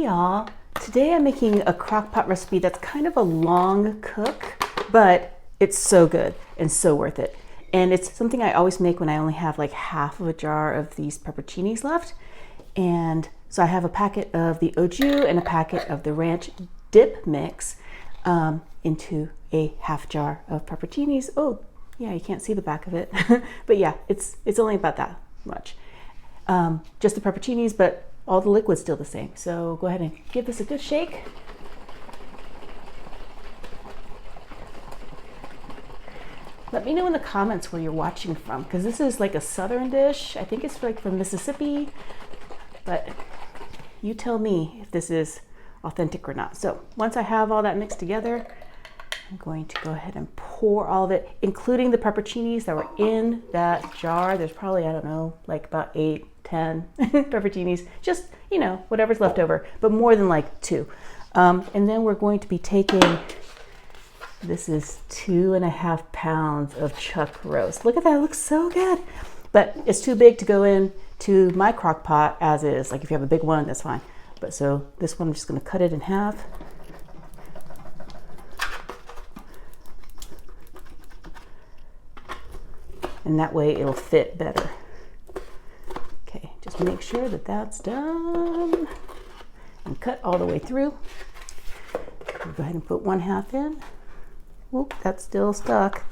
Hey y'all, today I'm making a crock pot recipe that's kind of a long cook, but it's so good and so worth it. And it's something I always make when I only have like half of a jar of these pepperoncinis left. And so I have a packet of the au jus and a packet of the ranch dip mix into a half jar of pepperoncinis. Oh yeah, you can't see the back of it, but yeah, it's only about that much. Just the pepperoncinis, but all the liquid's still the same. So go ahead and give this a good shake. Let me know in the comments where you're watching from, because this is like a southern dish. I think it's like from Mississippi, but you tell me if this is authentic or not. So once I have all that mixed together, I'm going to go ahead and pour all of it, including the pepperoncinis that were in that jar. There's probably, I don't know, like about 8, 10 pepperoncinis, just, you know, whatever's left over, but more than like 2. And then we're going to be taking, this is 2.5 pounds of chuck roast. Look at that, it looks so good. But it's too big to go in to my crock pot as is. Like if you have a big one, that's fine. But so this one, I'm just gonna cut it in half. And that way it'll fit better. Okay, just make sure that that's done and cut all the way through. We'll go ahead and put 1/2 in. Oop, that's still stuck.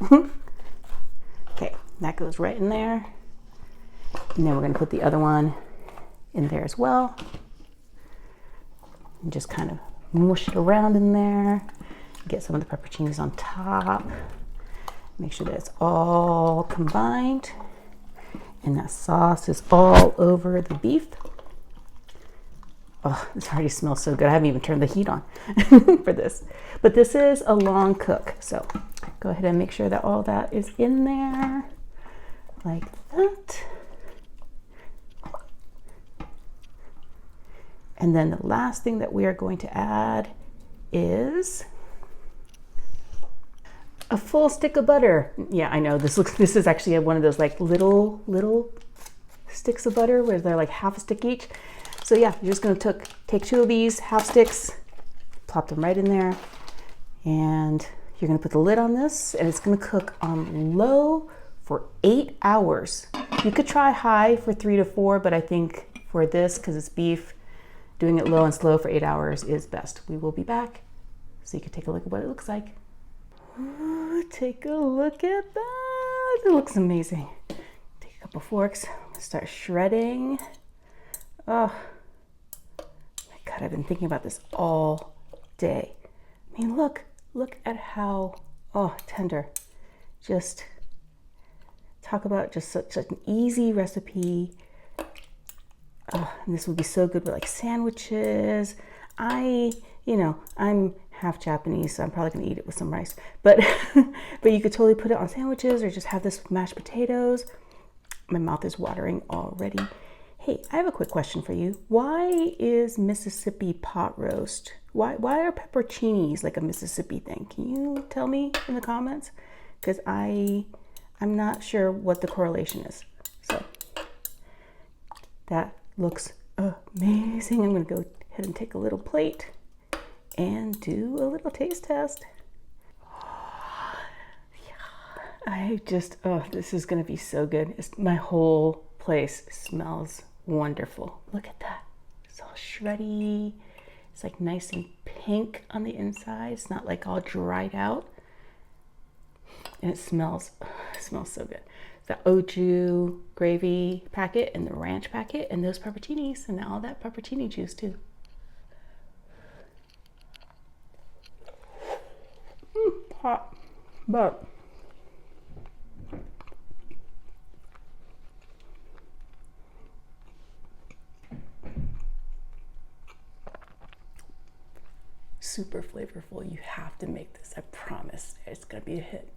Okay, that goes right in there. And then we're gonna put the other one in there as well. And just kind of mush it around in there. Get some of the pepperoncinis on top. Make sure that it's all combined and that sauce is all over the beef. Oh, this already smells so good. I haven't even turned the heat on for this. But this is a long cook. So go ahead and make sure that all that is in there like that. And then the last thing that we are going to add is a full stick of butter. Yeah, I know this is actually one of those like little sticks of butter where they're like half a stick each. So yeah, you're just gonna take 2 of these half sticks, plop them right in there, and you're gonna put the lid on this, and it's gonna cook on low for 8 hours. You could try high for 3 to 4, but I think for this, because it's beef, doing it low and slow for 8 hours is best. We will be back so you can take a look at what it looks like. Ooh, take a look at that. It looks amazing. Take a couple forks. I'm gonna start shredding. Oh my God, I've been thinking about this all day. I mean, look at how, tender. Just talk about just such an easy recipe. Oh, and this would be so good with like sandwiches. I'm half Japanese, so I'm probably gonna eat it with some rice. But but you could totally put it on sandwiches or just have this with mashed potatoes. My mouth is watering already. Hey, I have a quick question for you. Why is Mississippi pot roast? Why are pepperoncinis like a Mississippi thing? Can you tell me in the comments? Because I'm not sure what the correlation is. So that looks amazing. I'm gonna go ahead and take a little plate and do a little taste test. This is gonna be so good. My whole place smells wonderful. Look at that. It's all shreddy. It's like nice and pink on the inside. It's not like all dried out. And it smells so good. The au jus gravy packet and the ranch packet and those pepperoncinis and all that pepperoni juice too. Hot, but super flavorful. You have to make this. I promise. It's gonna be a hit.